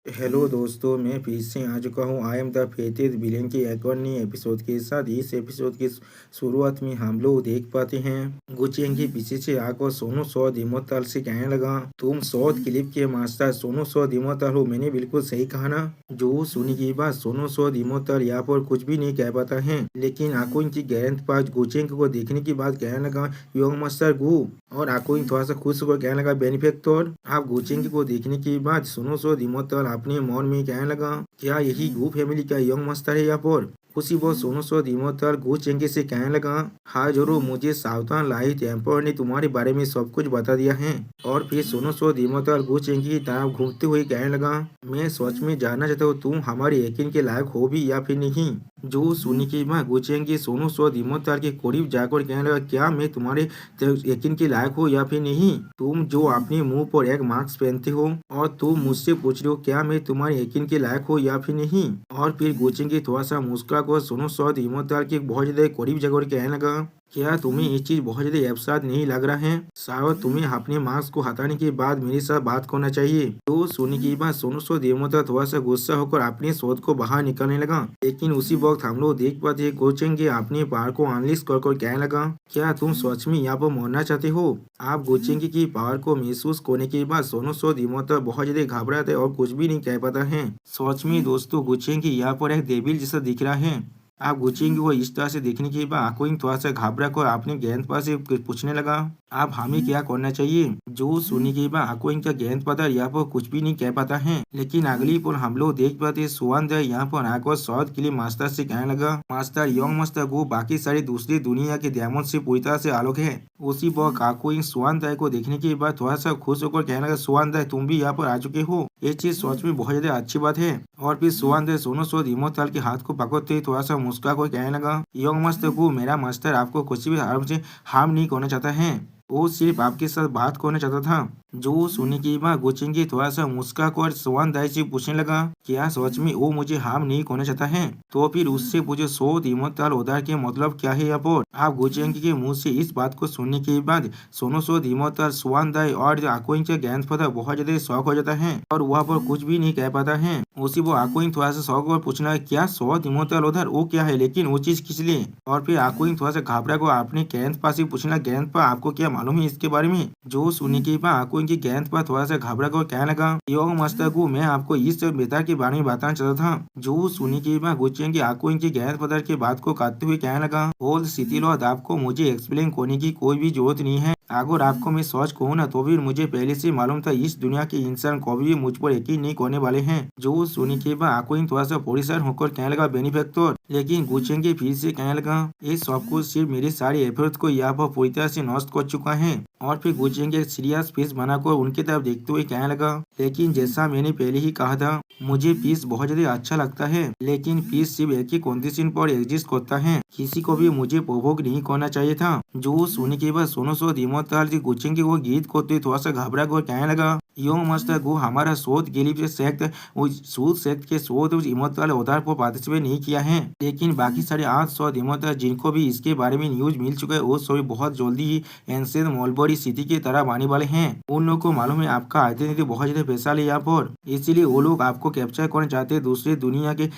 Hello दोस्तों, मैं फिर से आ चुका हूँ। आई एम द फेटेड विलेन के एक और नए एपिसोड के साथ। इस एपिसोड की शुरुआत में हम लोग देख पाते हैं गुचिंग के पीछे से आकर सोनू सूद इमोर्टल से कहने लगा, तुम सूद क्लिप के मास्टर सोनू सूद इमोर्टल हो। मैंने बिल्कुल सही कहा ना। जो सुनी की बात सोनू सूद इमोर्टल यहाँ पर कुछ भी नहीं कह पाता है, लेकिन आकुन की गेंदबाज गुचिंग को देखने के बाद कहने लगा, यंग मास्टर गु। और आकुन थोड़ा सा खुश होकर कहने लगा, बेनिफेक्टर। आप गुचिंग को देखने के बाद सोनू सूद इमोर्टल अपने मन में कहने लगा, क्या यही गु फैमिली का यंग मास्टर है यहाँ पर। उसी वो सोनू सूद इमोर्टल गु चेंगे से कहने लगा, हाँ जरूर, मुझे सावधान लाइट एम्पर ने तुम्हारे बारे में सब कुछ बता दिया है। और फिर सोनू सूद इमोर्टल गु चेंगे की तरफ घूमते हुए कहने लगा, मैं सच में जानना चाहता हूँ तुम हमारे यकीन के लायक हो भी या फिर नहीं। जो सुनी की माँ गुचेंगी सोनू सूद इमोर्टल के करीब जाकर कहने लगा, क्या मैं तुम्हारे यकीन के लायक हो या फिर नहीं। तुम जो अपने मुंह पर एक मास्क पहनते हो और तुम मुझसे पूछ रहे हो क्या मैं तुम्हारे यकीन के लायक हो या फिर नहीं। और फिर गुचेंगी थोड़ा सा मुस्कुरा कर सोनू सूद इमोर्टल के बहुत ज्यादा करीब जाकर कहने लगा, क्या तुम्हें ये चीज बहुत ज्यादा अवसाद नहीं लग रहा है। शायद तुम्हें अपने मास्क को हटाने के बाद मेरे साथ बात करना चाहिए। तो सुनी की बात सोनू सूद इमोर्टल थोड़ा सा गुस्सा होकर अपने शोध को बाहर निकलने लगा। लेकिन उसी वक्त हम लोग देख पाते हैं कोचेंगे अपने पावर को अनलिश कर कहने लगा, क्या तुम सच में यहाँ पर मरना चाहते हो। आप गुचेंगे की पावर को महसूस करने के बाद सोनू सूद इमोर्टल बहुत ज्यादा घबराते और कुछ भी नहीं कह पाता है। सच में दोस्तों गुचेंगे यहाँ पर एक डेविल जैसा दिख रहा है। आप गुचेंगे को इस तरह से देखने के बाद आकुइन थोड़ा सा घबरा कर अपने गेंदबाज से पूछने लगा, आप हमें क्या करना चाहिए। जो सुनने के बाद आकुइन का गेंदबाज यहाँ पर कुछ भी नहीं कह पाता है। लेकिन अगली पर हम लोग देख पाते सुवान दर यहाँ पर आकर शॉट के लिए मास्टर से कहने लगा, मास्टर यंग मास्टर को बाकी सारी दूसरी दुनिया के डायमंड से पूरी तरह से अलग है। उसी वक्त आकुइन सुवान दर को देखने के बाद थोड़ा सा खुश होकर कहने लगा, सुवान दर तुम भी यहाँ पर आ चुके हो, ये चीज सच में बहुत ज्यादा अच्छी बात है। और फिर सुवान दर सोनू सूद इमोर्टल के हाथ को पकड़ते ही थोड़ा सा मुस्कुरा कर कहने लगा, यंग मास्टर को मेरा मास्टर आपको कुछ भी हार्म नहीं करना चाहता है, वो सिर्फ आपके साथ बात करना चाहता था। जो सुनने के बाद गुचेंगे थोड़ा सा मुस्कुरा कर सुवान दाई से पूछने लगा, क्या सच में वो मुझे हार्म नहीं करना चाहता है। तो फिर उससे पूछे सूद इमोर्टल उधार के मतलब क्या है यहाँ पर। आप गुचेंगे के मुंह से इस बात को सुनने के बाद सोनू सूद इमोर्टल सुवान दाई और आकुइन के गेंदबाज बहुत ज्यादा शौक हो जाता है और वहाँ पर कुछ भी नहीं कह पाता है। उसी वो आकुइन थोड़ा सा शौक और पूछना है, क्या सूद इमोर्टल उधर वो क्या है, लेकिन वो चीज किस लिए। और फिर आकुइन थोड़ा सा घबरा को अपने गेंदबाज से पूछना, गेंदबाज आपको क्या मालूम है इसके बारे में। जो सुनने के बाद आकुइन की गेंद पर थोड़ा सा घबरा कर कहने लगा, यंग मास्टर को मैं आपको इस बेतार के बारे में बताना चाहता था। जो सुनी के बाद गुचेंगे आकुइन की गेंद पदार के बात को काटते हुए कहने लगा, होल सिटीलॉर्ड आपको मुझे एक्सप्लेन करने की कोई भी जरूरत नहीं है। अगर आपको मैं सच कहूँ ना तो फिर मुझे पहले से मालूम था इस दुनिया के इंसान कभी भी मुझ पर यकीन नहीं करने वाले हैं। जो सुनी के बाद आकुइन थोड़ा सा परेशान होकर कहने लगा, बेनिफेक्टर। लेकिन गुचेंगे फिर से कहने लगा, ये सब कुछ सिर्फ मेरे सारे एफर्ट्स को यहाँ पर पूरी तरह से नष्ट कर चुका है। और फिर गुचेंगे सीरियस फेस बनाकर उनकी तरफ देखते हुए कहने लगा, लेकिन जैसा मैंने पहले ही कहा था मुझे पीस बहुत ज्यादा अच्छा लगता है, लेकिन पीस सिर्फ एक ही कंडीशन पर एग्जिस्ट करता है, किसी को भी मुझे प्रोवोक नहीं करना चाहिए था। जो सुनने के बाद सोनू सूद इमोर्टल जी गुचेंगे वो गीत करते थोड़ा सा घबरा कर कहने लगा, यंग मास्टर को हमारा शोध गिलीप से सेक्ट के शोध इमोर्टल उधार पर पार्टिसिपेट नहीं किया है, लेकिन बाकी सारे 8 शोध इमोर्टल जिनको भी इसके बारे में न्यूज मिल चुका है वो सभी बहुत जल्दी ही एंशियंट मलबरी सिटी की तरह आने वाले हैं। उन लोगों को मालूम है आपका आइडेंटिटी बहुत ज्यादा स्पेशल है यहाँ पर, इसीलिए वो लोग आपको कैप्चर करना चाहते हैं दूसरी दुनिया के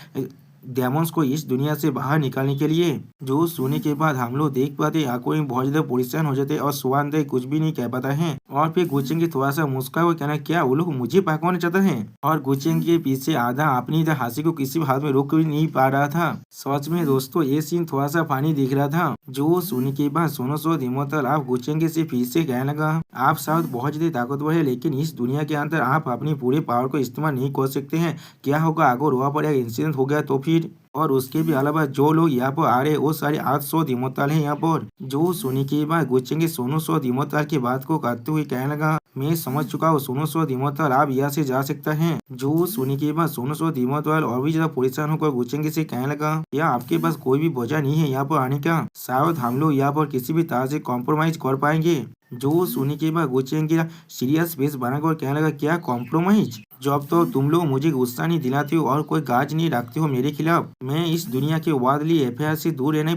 डेमोन्स को इस दुनिया से बाहर निकालने के लिए। जो सुनने के बाद हम लोग देख पाते आकुइन बहुत ज्यादा परेशान हो जाते और सुवान दाई कुछ भी नहीं कह पाता है। और फिर गुचेंगे थोड़ा सा मुस्कुरा हुआ कहना, क्या वो लोग मुझे पकड़ना चाहते हैं। और गुचेंगे के पीछे आधा अपनी हंसी को किसी भी हाथ में रोक भी नहीं पा रहा था। सच में दोस्तों ये सीन थोड़ा सा फानी दिख रहा था। जो सुनने के बाद सोनू सूद इमोर्टल आप गुचेंगे से फिर से कहने लगा, आप शायद बहुत ज्यादा ताकतवर है, लेकिन इस दुनिया के अंदर आप अपनी पूरे पावर को इस्तेमाल नहीं कर सकते हैं। क्या होगा अगर वहाँ पर एक इंसिडेंट हो गया तो फिर। और उसके भी अलावा जो लोग यहाँ पर आ रहे हैं वो सारे 8 सूद इमोर्टल है यहाँ पर। जो सुनी के बाद गुचेंगे सोनू सूद इमोर्टल की बात को करते हुए कहने लगा, मैं समझ चुका हूँ सोनू सूद इमोर्टल आप यहाँ से जा सकता है। जो सुनी के बाद सोनू सूद इमोर्टल और भी ज्यादा परेशान होकर गुचेंगे से कहने लगा, या आपके पास कोई भी वजह नहीं है यहाँ पर आने का, शायद हम लोग यहाँ पर किसी भी तरह से कॉम्प्रोमाइज कर पाएंगे। जो सुनी के बाद गुचेंगे सीरियस फेस बनाकर कहने लगा, क्या कॉम्प्रोमाइज, जब तो तुम लोग मुझे गुस्सा नहीं दिलाते हो और कोई गाज नहीं रखते हो मेरे खिलाफ, मैं इस दुनिया के वादली अफेयर से दूर रहने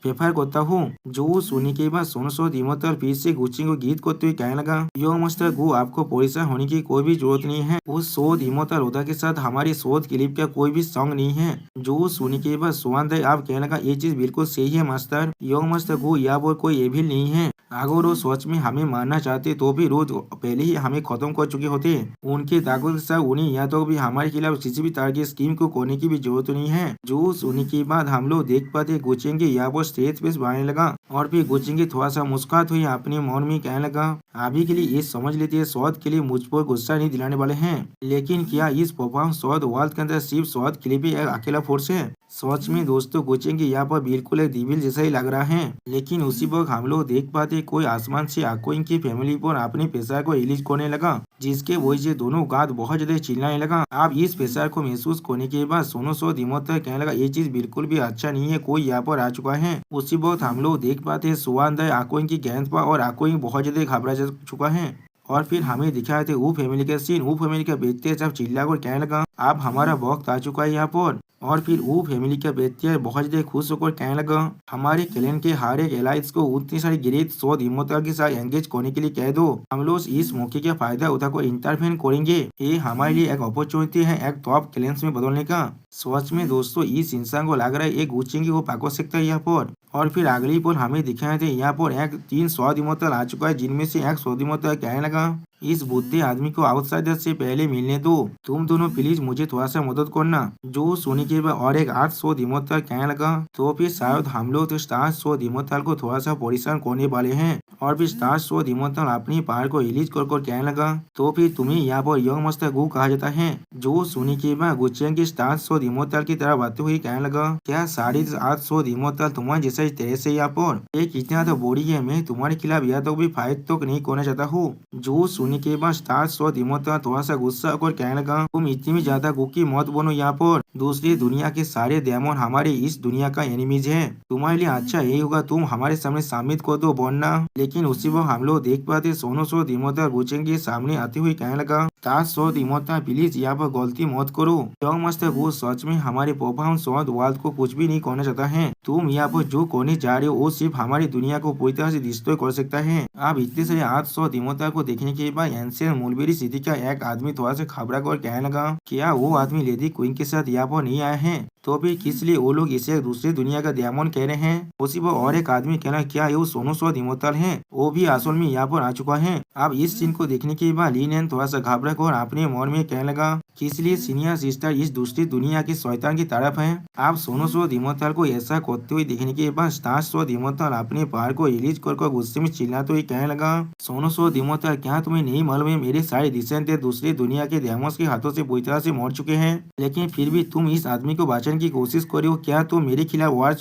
प्रेफर करता हूँ। जो सुनने के बाद सोनू सूद इमोर्टल फिर से गुचिंग को गीत करते हुए कहने लगा, यो मास्टर गो, आपको परेशान होने की कोई भी जरूरत नहीं है। उस शोध इमोर्टल होदा के साथ हमारी शोध क्लिप का कोई भी सॉन्ग नहीं है। जो सुनने के बाद सोहान दाई आप कहने लगा, ये चीज बिल्कुल सही है मास्टर, यो मास्टर गो या वो कोई एविल नहीं है। अगर वो सच में हमें मारना चाहते तो भी रोज पहले ही हमें खत्म कर चुके होते। उनके ताकत के साथ उन्हें या तो भी हमारे खिलाफ किसी भी तरह की स्कीम को करने की भी जरूरत नहीं है। जो सुनने के बाद हम लोग देख पाते गुचेंगे या वो स्टेज पे बनाने लगा और फिर गुचेंगे थोड़ा सा मुस्कुरात हुई अपने मौन में कहने लगा, अभी के लिए ये समझ लेते हैं शौद के लिए मुझ पर गुस्सा नहीं दिलाने वाले हैं, लेकिन क्या इस परफॉर्म शौद वर्ल्ड के अंदर सिर्फ शौद के लिए भी एक अकेला फोर्स है। सच में दोस्तों गुचेंगे यहाँ पर बिल्कुल एक दिविल जैसा ही लग रहा है। लेकिन उसी वक्त हम लोग देख पाते कोई आसमान से आकोइन की फैमिली पर अपने पेशा को रिलीज करने लगा, जिसके वजह से दोनों गात बहुत ज्यादा चिल्लाने लगा। अब इस पेशा को महसूस करने के बाद सोनू सूद इमोर्टल कहने लगा, ये चीज बिल्कुल भी अच्छा नहीं है, कोई यहाँ पर आ चुका है। उसी वक्त हम लोग देख पाते हैं सोहान दाई आकोइन की गेंद पर और आकोइन बहुत ज्यादा घबरा जा चुका है। और फिर हमें दिखाए थे वो फैमिली का सीन, वो फैमिली का व्यक्ति जब चिल्ला कर कहने लगा, अब हमारा वक्त आ चुका है यहाँ पर। और फिर वो फैमिली का व्यक्ति बहुत ज्यादा खुश होकर कहने लगा, हमारे क्लैन के हर एक एलाइज को उतनी सारी ग्रेट शोध इमोर्टल के साथ एंगेज करने के लिए कह दो, हम लोग इस मौके का फायदा उठाकर इंटरफेन करेंगे। ये हमारे लिए एक अपॉर्चुनिटी है एक टॉप क्लैंस में बदलने का। सच में दोस्तों इस इंसान को लग रहा है एक गुचेंगे वो पकड़ सकता है यहाँ पर। और फिर अगली पल हमें दिखाए थे यहाँ पर एक 3 शोध इमोर्टल आ चुका है, जिनमें से एक शोध इमोर्टल कहने लगा, इस बुद्धि आदमी को आउटसाइडर से पहले मिलने दो, तुम दोनों प्लीज मुझे थोड़ा सा मदद करना। जो सोने के बाद और एक 8 शोध इमोर्टल कहने लगा, तो फिर शायद हम लोग तो स्टार शोध इमोर्टल को थोड़ा सा परेशान करने वाले हैं। और फिर स्टार शोध इमोर्टल अपनी पावर को रिलीज कर कहने लगा, तो फिर तुम्हें यहाँ पर यंग मास्टर गो कहा जाता है। जो सोने के बाद गुचेंग की स्टार शोध इमोर्टल की तरह बातें हुई कहने लगा, क्या 8.5 शोध इमोर्टल तुम्हारे जैसा तरह से यहाँ पर एक इतना तो बोरी है, मैं तुम्हारे खिलाफ या तो भी फाइट तो नहीं करना चाहता हूँ। जो सुनने के बाद स्टार शोध इमोर्टल थोड़ा सा गुस्सा होकर कहने लगा, तुम इतनी भी ज्यादा कुकी मत बनो यहाँ पर, दूसरी दुनिया के सारे डेमन हमारे इस दुनिया का एनिमीज है, तुम्हारे लिए अच्छा यही होगा तुम हमारे सामने साबित कर दो बनना। लेकिन उसी वक्त हम लोग देख पाते सोनू सूद इमोर्टल गुचेंग के सामने आते हुए कहने लगा, स्टार शोध इमोर्टल प्लीज यहाँ पर गलती मत करो, यंग मास्टर वो सच में हमारे परफॉर्म शोध वर्ल्ड को कुछ भी नहीं करना चाहता है, तुम यहाँ पर जो करने जा रहे हो वो सिर्फ हमारी दुनिया को पूरी तरह से डिस्ट्रॉय कर सकता है। अब इतने सारे 8 शोध इमोर्टल को देखने के बाद एंशियंट मुलबेरी सिटी का एक आदमी थोड़ा सा घबरा कर कहने लगा, क्या वो आदमी लेडी क्वीन के साथ यहाँ पर नहीं आए हैं, तो फिर किस लिए वो लोग इसे दूसरी दुनिया का डेमन कह रहे हैं। उसी पर और एक आदमी कहना, क्या ये सोनू सूद इमोर्टल है, वो भी असल में यहाँ पर आ चुका है। अब इस सीन को देखने के बाद ली नैन थोड़ा सा घबरा कर अपने मन में कहने लगा, किस लिए सीनियर सिस्टर इस दूसरी दुनिया की शैतान की तरफ है। आप सोनू सूद इमोर्टल को ऐसा करते हुए देखने के बाद स्टार शोध इमोर्टल अपने पावर को रिलीज कर गुस्से में चिल्लाते हुए कहने लगा, सोनू सूद इमोर्टल क्या तुम्हें नहीं मालूम है मेरे सारे डिसेंडेंट दूसरी दुनिया के डेमोस के हाथों से पूरी तरह से मर चुके हैं, लेकिन फिर भी तुम इस आदमी को बचाने की कोशिश कर रहे हो, क्या तुम मेरे खिलाफ वार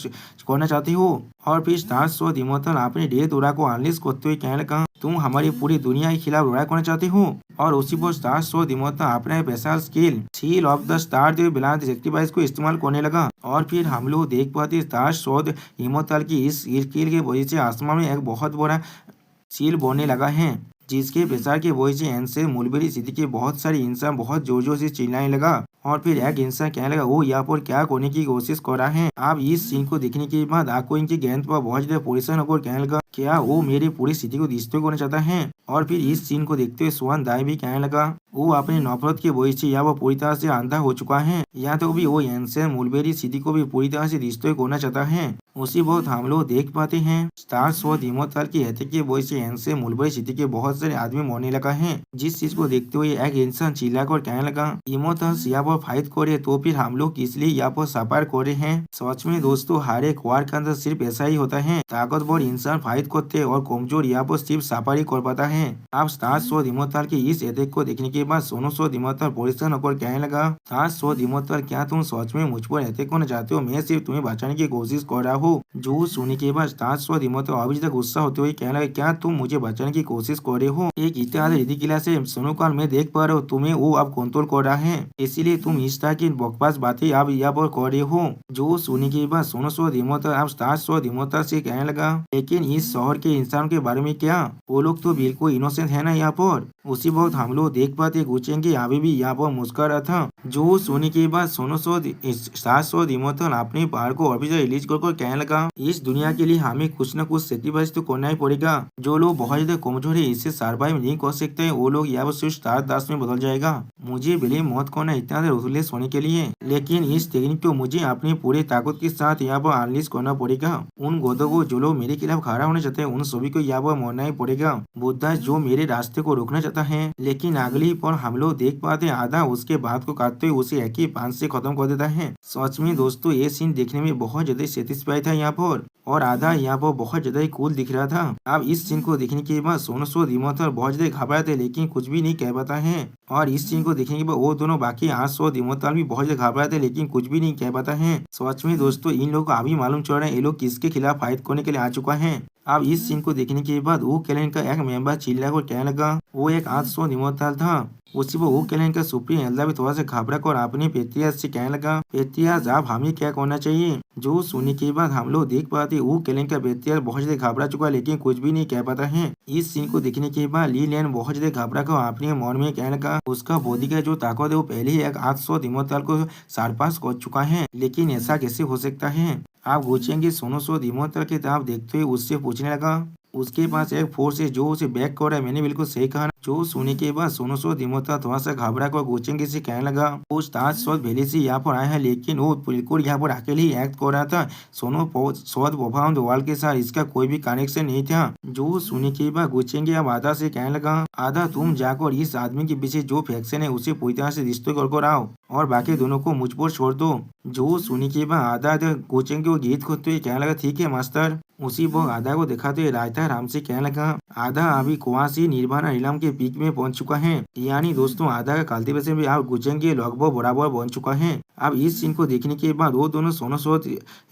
करना चाहते हो। और फिर स्टार शोध इमोर्टल अपने डेढ़ दौरा को अनलिश करते हुए कहने लगा, तुम हमारी पूरी दुनिया के खिलाफ लड़ाई करना चाहते हो। और उसी पर स्टार शोध इमोर्टल अपने special skill seal of the star बिलांस एक्टिवाइज को इस्तेमाल करने लगा। और फिर हम लोग देख पाते स्टार शोध इमोर्टल की इस स्किल के वजह से आसमान में एक बहुत बड़ा सील बनने लगा है, जिसके प्रसार के वजह से एंशियंट मुलबेरी सिटी के बहुत सारे इंसान बहुत जोर जोर से चिल्लाने लगा। और फिर एक इंसान कहने लगा, वो यहाँ पर क्या करने की कोशिश कर रहा है। आप इस सीन को देखने के बाद आकोइन की गेंद पर बहुत ज्यादा परेशान होकर कहने लगा, क्या वो मेरी पूरी स्थिति को डिस्ट्रॉय करना चाहता है। और फिर इस सीन को देखते हुए सोहान दाई भी कहने लगा, वो अपने नफरत के वजह से यहाँ पर पूरी तरह से अंधा हो चुका है, यहाँ तो भी वो एंशियंट मुलबेरी सिटी को भी पूरी तरह से डिस्ट्रॉय करना चाहता है। उसी बहुत हम लोग देख पाते हैं स्टार शोध इमोर्टल की हत्या के वजह से एंशियंट मुलबेरी सिटी के बहुत सारे आदमी मरने लगा है, जिस चीज को देखते हुए एक इंसान चिल्लाकर कहने लगा, इमोर्टल्स यहाँ पर फाइट करे तो फिर हम लोग किस लिए यहाँ पर सफर कर रहे हैं। सच में दोस्तों हर एक वार के अंदर सिर्फ ऐसा ही होता है, ताकतवर इंसान फाइट करते हैं और कमजोर यहाँ पर सिर्फ सफर ही कर पाता है। आप स्टार शोध इमोर्टल के इस अटैक को देखने के बाद सोनू सूद इमोर्टल परेशान होकर कहने लगा, स्टार शोध इमोर्टल क्या तुम सच में मुझ पर अटैक करना चाहते हो, मैं सिर्फ तुम्हें बचाने की कोशिश कर रहा हूँ। जो सुनने के बाद स्टार शोध इमोर्टल अभी तक गुस्सा होते हुए कहने लगा, क्या तुम मुझे बचाने की कोशिश कर रहे हो, एक इतना रिडिकुलस है सोनू काल मैं देख पा रहा हूँ तुम्हें वो अब कंट्रोल कर रहा है, इसीलिए तुम इस तरह की बकवास बातें अब यहाँ पर कर रहे हो। जो सुनने के बाद सोनू सूद इमोर्टल अब स्टार शोध इमोर्टल से कहने लगा, लेकिन इस शहर के इंसान के बारे में क्या, वो लोग तो बिल्कुल इनोसेंट है ना यहाँ पर। उसी वक्त हम लोग देख पाते पाते गुचेंगे अभी भी यहाँ पर मुस्कुरा रहा था। जो सोने के बाद सोनो सौद 700 इमोर्टल अपने पहाड़ को ऑफिसर रिलीज कर कहने लगा, इस दुनिया के लिए हमें कुछ न कुछ सेक्रीफाइस तो करना ही पड़ेगा। जो लोग बहुत ज्यादा कमजोर है, इससे सर्वाइव नहीं कर सकते, वो लोग यहाँ पर सिर्फ स्टार दास में बदल जाएगा। मुझे भले मौत करना इतना देर उथलेस होने के लिए, लेकिन इस टेक्निक को मुझे अपनी पूरी ताकत के साथ यहाँ पर अनलीज करना पड़ेगा। उन गोदों को जो लोग मेरे खिलाफ खड़ा होना चाहते हैं, उन सभी को यहाँ पर मरना ही पड़ेगा। बुद्धा जो मेरे रास्ते को रोकना चाहता है, लेकिन अगली पर हम लोग देख पाते आधा उसके बात को काटते हुए उसे एक ही पांच से खत्म कर देता है। सच में दोस्तों ये सीन देखने में बहुत ज्यादा सेटिस्फाई था यहाँ पर, और आधा यहाँ पर बहुत ज्यादा कूल दिख रहा था। अब इस सीन को देखने के बाद सोनो सूद इमोर्टल बहुत ज्यादा घबराते लेकिन कुछ भी नहीं कह पाता है, और इस सीन को देखने के बाद वो दोनों बाकी 8 सूद इमोर्टल भी बहुत ज्यादा घबराते लेकिन कुछ भी नहीं कह पाता है। सच में दोस्तों इन लोगों को अभी मालूम चल रहा है ये लोग किसके खिलाफ फाइट करने के लिए आ चुका है। अब इस सीन को देखने के बाद वो क्लैन का एक मेंबर चिल्लाकर कहने लगा, वो एक 8 सूद इमोर्टल था। उसी पर वो क्लैन का सुप्रीम एल्दा भी थोड़ा सा घबरा कर अपने पेट्रियाज से कहने लगा, पेट्रियाज आप हमें क्या करना चाहिए। जो सुनने के बाद हम लोग देख पाते वो क्लैन का पेट्रियाज बहुत ज्यादा घबरा चुका है लेकिन कुछ भी नहीं कह पाता है। इस सीन को देखने के बाद ली लैन बहुत ज्यादा घबरा कर अपने मन में कहने लगा, उसका बॉडी का जो ताकत है वो पहले ही एक 8 सूद इमोर्टल को सरपास कर चुका है, लेकिन ऐसा कैसे हो सकता है। आप गुचेंगे सोनो सूद इमोर्टल की तरफ देखते हुए उससे पूछने लगा, उसके पास एक फोर्स है जो उसे बैक कर रहा है, मैंने बिल्कुल सही कहा। जो सुनने के बाद सोनो सूद इमोर्टल थोड़ा सा घबरा कर गुचेंगे से कहने लगा, वो 7 सूद पहले से यहाँ पर आया है लेकिन वो बिल्कुल यहाँ पर अकेले ही एक्ट कर रहा था। सोनो सूद परफॉर्म वर्ल्ड के साथ इसका कोई भी कनेक्शन नहीं था। जो सुनने के बाद गुचेंगे अब आधा से कहने लगा, आधा तुम जाकर इस आदमी के पीछे जो फैक्शन है उसे पूरी तरह से डिस्ट्रॉय कर आओ और बाकी दोनों को मुझ पर छोड़ दो। जो सुनने के बाद आधा गुचेंगे वो गीत खोदते हुए कहने लगा, ठीक है मास्टर। उसी वक्त आधा को दिखाते हुए रायता राम से कहने लगा, आधा अभी कुआसी निर्वाणा नीलम के पीक में पहुंच चुका है, यानी दोस्तों आधा का कल्टीवेशन भी आप गुचेंगे लगभग बराबर बन चुका है। अब इस सीन को देखने के बाद वो दोनों सोनो सूद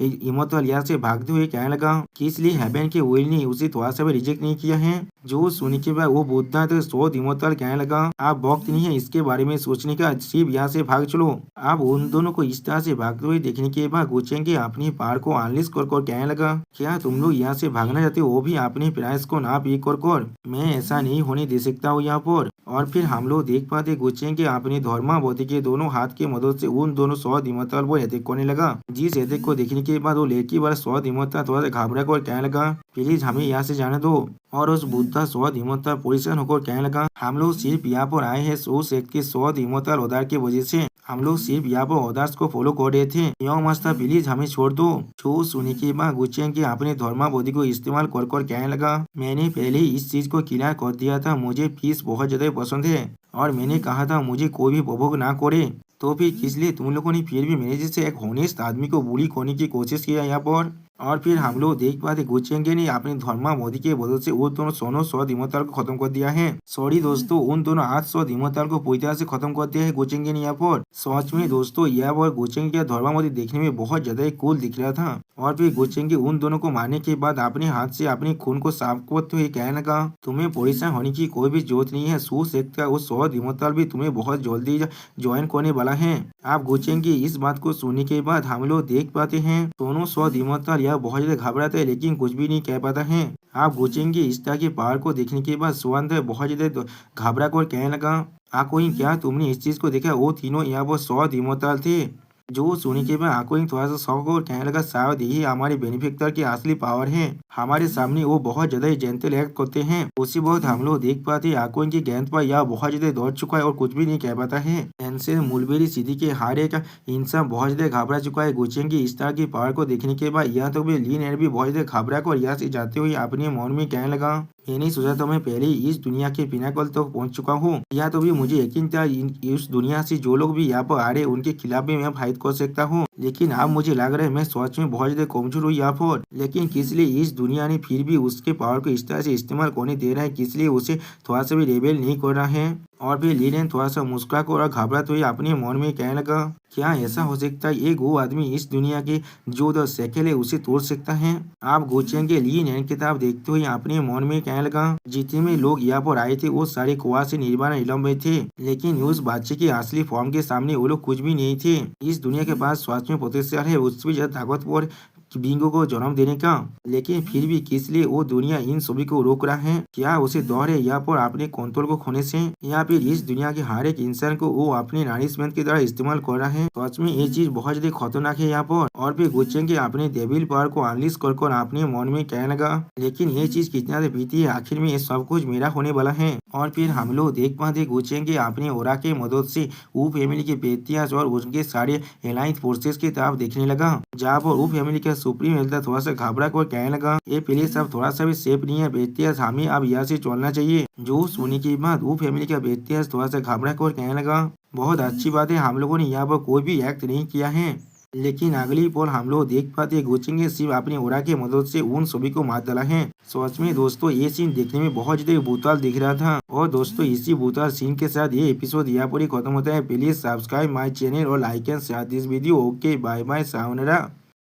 इमोर्टल यहाँ से भागते हुए कहने लगा कि इसलिए हेवन के विल ने उसे थोड़ा सा भी रिजेक्ट नहीं किया है। जो सुनने के बाद वो बुद्धा तो सूद इमोर्टल कहने लगा, आप वक्त नहीं है इसके बारे में सोचने का, सिर्फ यहाँ से भाग चलो। अब उन दोनों को इस तरह से भागते हुए देखने के बाद गुचेंगे अपनी पार को अनलिश कर कहने लगा, क्या तुम लोग यहाँ से भागना चाहते हो, वो भी अपने प्राइस को ना पी कर। मैं ऐसा नहीं होने दे सकता हूँ यहाँ पर। और फिर हम लोग देख पाते गुचेंगे अपने धर्मावती के दोनों हाथ की मदद से उन दोनों सूद इमोर्टल वो अटैक करने लगा। जिस अटैक को देखने के बाद वो लड़की वाला सूद इमोर्टल थोड़ा सा घबरा कर कहने लगा, प्लीज हमें यहाँ से जाने दो। और उस बुद्धा सूद इमोर्टल पोजिशन होकर कहने लगा, हम लोग सिर्फ यहाँ पर आए हैं उस एक के सूद इमोर्टल उदार की वजह से, हम लोग सिर्फ यहाँ पर ऑर्डर्स को फॉलो कर रहे थे, यो मास्टर प्लीज हमें छोड़ दो। जो सुनने के बाद गुचेंगे अपने धर्मावती को इस्तेमाल कर कहने लगा, मैंने पहले ही इस चीज को क्लियर कर दिया था, मुझे पीस बहुत ज्यादा पसंद है और मैंने कहा था मुझे कोई भी उपभोग ना करे, तो फिर किस लिए तुम लोगों ने फिर भी मेरे जैसे एक होनेस्ट आदमी को बुली करने की कोशिश किया यहाँ पर। और फिर हम लोग देख पाते गुचेंगे ने अपने धर्मावती के बदल से वो दोनों सोनो सूद इमोर्टल को खत्म कर दिया है। सॉरी दोस्तों, उन दोनों 8 सूद इमोर्टल को पूरी तरह से खत्म कर दिया है गुचेंगे ने यहाँ पर। सच में दोस्तों यहाँ पर गुचेंगे का धर्मावती देखने में बहुत ज्यादा कूल दिख रहा था। और फिर गुचेंगे उन दोनों को मारने के बाद अपने हाथ से अपने खून को साफ करते हुए कहने लगा, तुम्हें परेशान होने की कोई भी जरूरत नहीं है, सू सकता वो सूद इमोर्टल भी तुम्हें बहुत जल्दी ज्वाइन करने वाला है। आप गुचेंगे इस बात को सुनने के बाद हम लोग देख पाते हैं दोनों सूद इमोर्टल यह बहुत ज्यादा घबराते हैं लेकिन कुछ भी नहीं कह पाता है। आप गुचेंगे इस तरह के पहाड़ को देखने के बाद सुवंत बहुत ज्यादा घबरा कर कहने लगा, आकोई क्या तुमने इस चीज को देखा, वो तीनों यहाँ पर सूद इमोर्टल थे। जो सुनने के बाद आकोई थोड़ा सा शौक और कहने लगा, शायद यही हमारे बेनिफिक्टर की असली पावर है, हमारे सामने वो बहुत ज्यादा जेंटल एक्ट करते हैं। उसी बहुत हम लोग देख पाते आकोई की गेंद पर यह बहुत ज्यादा दौड़ चुका है और कुछ भी नहीं कह पाता है। एनसे मुलबेरी सीधी के हारे का इंसान बहुत ज्यादा घबरा चुका है। गुचेंगे इस तरह की पावर को देखने के बाद यहाँ तो भी लीन एयर भी बहुत ज्यादा घबरा कर यहाँ से जाते हुए अपने मन में कहने लगा, मैंने सोचा था मैं पहले ही इस दुनिया के पिनाकल तक पहुंच चुका हूँ, या तो भी मुझे यकीन था इस दुनिया से जो लोग भी यहाँ पर आ रहे उनके खिलाफ भी मैं फाइट कर सकता हूँ, लेकिन अब मुझे लग रहा है मैं सच में बहुत ज्यादा कमजोर हूँ यहाँ पर। लेकिन किस लिए इस दुनिया ने फिर भी उसके पावर को इस तरह से इस्तेमाल करने दे रहा है, किस लिए उसे थोड़ा सा भी रेबेल नहीं कर रहा है। और फिर लीन थोड़ा सा मुस्कुरा कर और घबराते हुए अपने मन में कहने लगा, क्या ऐसा हो सकता है एक वो आदमी इस दुनिया के जो द शक्ल है उसे तोड़ सकता है। आप गुचेंगे लीन की तरफ देखते हुए अपने मन में कहने लगा, जितने में लोग यहाँ पर आए थे वो सारे कुआ से निर्वाणा नीलम में थे, लेकिन उस बच्चे की असली फॉर्म के सामने वो लोग कुछ भी नहीं थे। इस दुनिया के पास स्वास्थ्य में पोटेंशियल है, उससे भी ज्यादा ताकतवर बिंगो को जन्म देने का। लेकिन फिर भी किस लिए वो दुनिया इन सभी को रोक रहा है? क्या उसे डर है या फिर अपने कंट्रोल को खोने से, या फिर इस दुनिया के हर एक इंसान को वो अपने नरिशमेंट की तरह इस्तेमाल कर रहा है? सच में ये चीज बहुत ज्यादा खतरनाक है यहाँ पर। और फिर गुचेंग के अपने डेविल पावर को अनलिश कर अपने मन में कहने लगा, लेकिन ये चीज कितना बीती है, आखिर में ये सब कुछ मेरा होने वाला है। और फिर हम लोग देख पाते गुचेंग के अपने ओरा के मदद से वो फैमिली के बेतियास और उनके सारे एलाइंस फोर्सेस की तरफ देखने लगा, जहाँ पर वो फैमिली का सुप्रीम एल्डर थोड़ा सा घबरा कर कहने लगा, ये प्लीज अब थोड़ा सा भी सेफ नहीं है बेतियास, हमें अब यहाँ से चलना चाहिए। जो सुनने के बाद वो फैमिली का बेतियास थोड़ा सा घबरा कर कहने लगा, बहुत अच्छी बात है, हम लोगों ने यहाँ पर कोई भी एक्ट नहीं किया है। लेकिन अगली पल हम लोग देख पाते गुचेंग सिर्फ अपनी ओरा की मदद से उन सभी को मार डाला है। सच में दोस्तों ये सीन देखने में बहुत ज्यादा भूताल दिख रहा था। और दोस्तों इसी भूताल सीन के साथ ये एपिसोड यहाँ पर ही खत्म होता है। प्लीज सब्सक्राइब माई चैनल और like and share this video. Okay bye bye, sayonara.